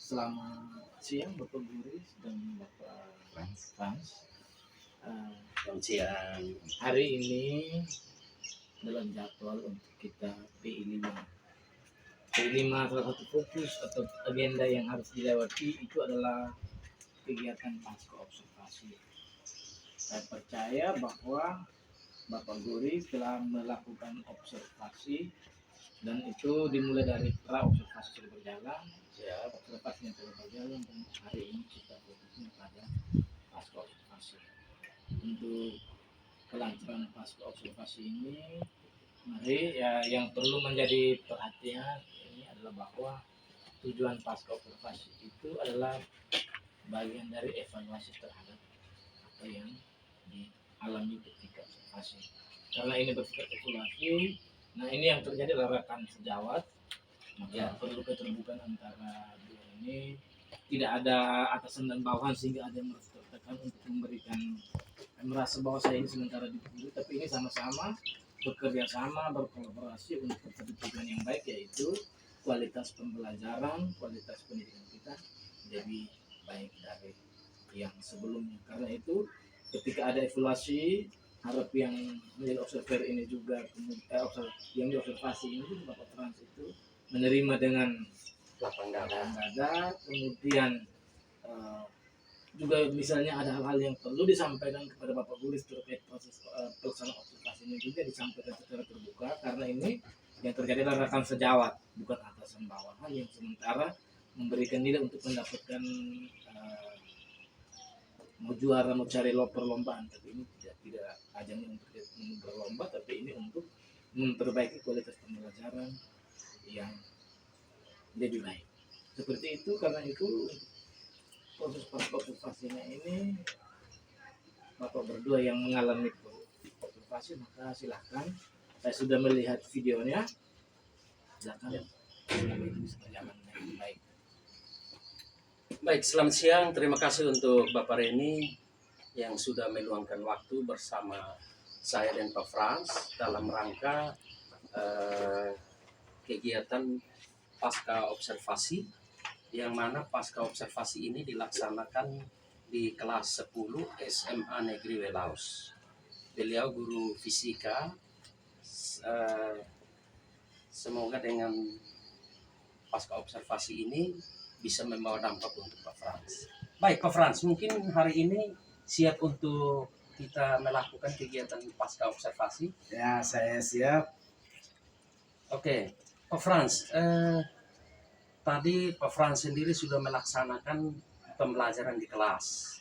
Selamat siang Bapak Guris dan Bapak Frans. Selamat siang. Hari ini dalam jadwal untuk kita PI5. PI5 salah satu fokus atau agenda yang harus dilewati itu adalah kegiatan pasca observasi. Saya percaya bahwa Bapak Guris telah melakukan observasi dan itu dimulai dari pra-observasi sudah berjalan, observasinya telah berjalan, dan hari ini kita fokusnya pada pasca observasi. Untuk kelancaran pasca observasi ini, mari yang perlu menjadi perhatian ini adalah bahwa tujuan pasca observasi itu adalah bagian dari evaluasi terhadap apa yang dialami ketika observasi. Karena ini bersifat evaluasi, nah ini yang terjadi adalah rekan sejawat, maka perlu keterbukaan antara dua ini. Tidak ada atasan dan bawahan sehingga ada yang merasa tertekan untuk memberikan merasa bahwa saya ini sementara diburu, tapi ini sama-sama bekerja sama, berkolaborasi untuk satu tujuan yang baik, yaitu kualitas pembelajaran, kualitas pendidikan kita jadi baik dari yang sebelumnya. Karena itu ketika ada evaluasi, harap yang menjadi observer ini juga yang diobservasi ini juga Bapak Frans itu menerima dengan lapang dada, kemudian juga misalnya ada hal-hal yang perlu disampaikan kepada Bapak Guris terkait proses pelaksanaan observasi ini juga disampaikan secara terbuka, karena ini yang terjadi adalah rekan sejawat, bukan atasan bawahan yang sementara memberikan diri untuk mendapatkan mau juara, mau cari perlombaan, tapi ini tidak ajangnya untuk berlomba, tapi ini untuk memperbaiki kualitas pembelajaran yang lebih baik. Seperti itu, karena itu proses observasinya ini Bapak berdua yang mengalami observasi, maka silahkan, saya sudah melihat videonya, silahkan itu bisa berjalan dengan baik. Baik, selamat siang. Terima kasih untuk Bapak Reni yang sudah meluangkan waktu bersama saya dan Pak Frans dalam rangka kegiatan pasca observasi, yang mana pasca observasi ini dilaksanakan di kelas 10 SMA Negeri Welaus. Beliau guru fisika. Semoga dengan pasca observasi ini bisa membawa dampak untuk Pak Frans. Baik Pak Frans, mungkin hari ini siap untuk kita melakukan kegiatan pasca observasi? Ya, saya siap. Oke, Pak Frans, tadi Pak Frans sendiri sudah melaksanakan pembelajaran di kelas.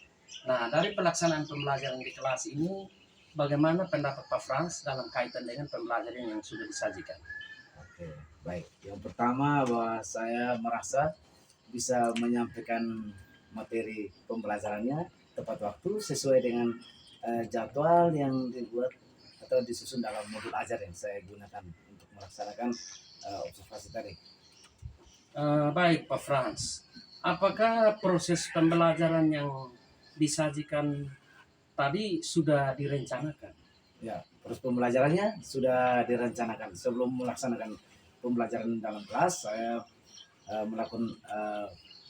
Nah, dari pelaksanaan pembelajaran di kelas ini, bagaimana pendapat Pak Frans dalam kaitan dengan pembelajaran yang sudah disajikan? Oke, baik. Yang pertama, bahwa saya merasa bisa menyampaikan materi pembelajarannya tepat waktu sesuai dengan jadwal yang dibuat atau disusun dalam modul ajar yang saya gunakan untuk melaksanakan observasi tadi. Baik Pak Frans, apakah proses pembelajaran yang disajikan tadi sudah direncanakan? Ya, proses pembelajarannya sudah direncanakan. Sebelum melaksanakan pembelajaran dalam kelas, saya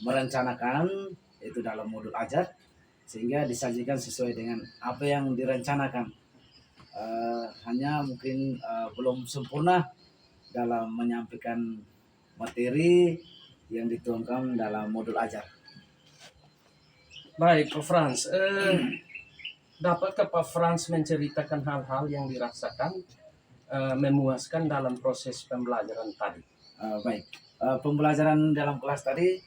merencanakan itu dalam modul ajar sehingga disajikan sesuai dengan apa yang direncanakan. Hanya mungkin belum sempurna dalam menyampaikan materi yang dituangkan dalam modul ajar. Baik Pak Frans, dapatkah Pak Frans menceritakan hal-hal yang dirasakan memuaskan dalam proses pembelajaran tadi? Baik. Pembelajaran dalam kelas tadi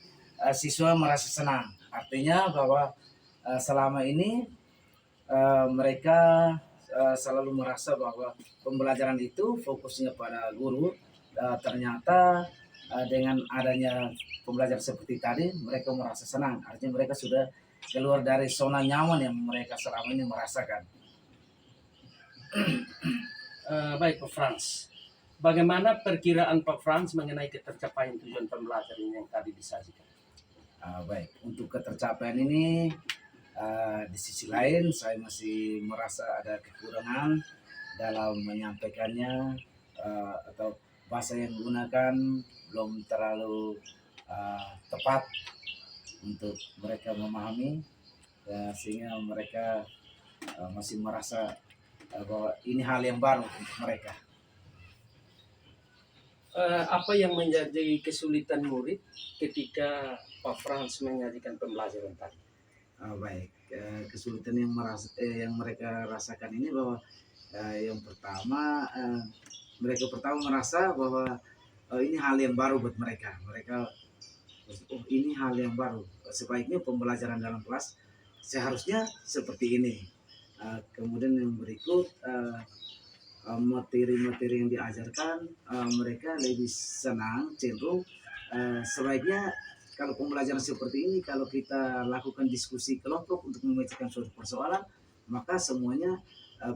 siswa merasa senang, artinya bahwa selama ini mereka selalu merasa bahwa pembelajaran itu fokusnya pada guru. Ternyata dengan adanya pembelajaran seperti tadi mereka merasa senang, artinya mereka sudah keluar dari zona nyaman yang mereka selama ini merasakan. Baik Pak Frans, bagaimana perkiraan Pak Frans mengenai ketercapaian tujuan pembelajaran yang tadi disajikan? Baik, untuk ketercapaian ini di sisi lain saya masih merasa ada kekurangan dalam menyampaikannya, atau bahasa yang digunakan belum terlalu tepat untuk mereka memahami, ya, sehingga mereka masih merasa bahwa ini hal yang baru untuk mereka. Apa yang menjadi kesulitan murid ketika Pak Frans menyajikan pembelajaran tadi? Baik, kesulitan yang mereka rasakan ini bahwa yang pertama, mereka pertama merasa bahwa ini hal yang baru buat mereka. Mereka, oh ini hal yang baru. Sebaiknya pembelajaran dalam kelas seharusnya seperti ini. Kemudian yang berikut, materi-materi yang diajarkan, mereka lebih senang, cenderung sebaiknya kalau pembelajaran seperti ini, kalau kita lakukan diskusi kelompok untuk memecahkan suatu persoalan, maka semuanya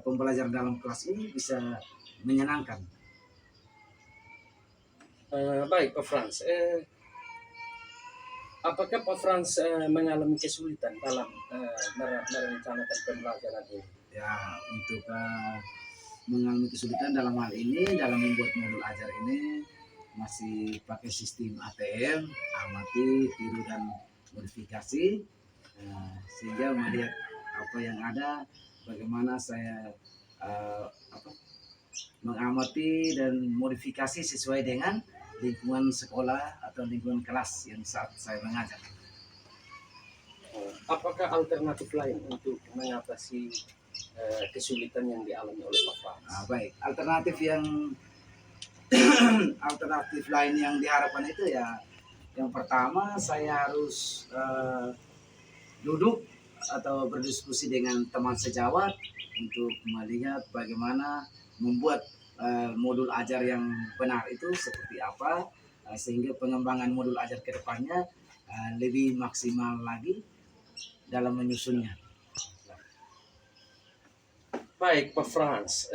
pembelajaran dalam kelas ini bisa menyenangkan. Baik Pak Frans, apakah Pak Frans mengalami kesulitan dalam merencanakan pembelajaran ini? Ya, untuk mengalami kesulitan dalam hal ini, dalam membuat modul ajar ini masih pakai sistem ATM, amati, tiru dan modifikasi, sehingga melihat apa yang ada, bagaimana saya mengamati dan modifikasi sesuai dengan lingkungan sekolah atau lingkungan kelas yang saat saya mengajar. Apakah alternatif lain untuk mengatasi kesulitan yang dialami oleh Pak Frans? Baik, alternatif lain yang diharapkan itu ya, yang pertama saya harus duduk atau berdiskusi dengan teman sejawat untuk melihat bagaimana membuat modul ajar yang benar itu seperti apa, sehingga pengembangan modul ajar ke depannya lebih maksimal lagi dalam menyusunnya. Baik Pak Frans,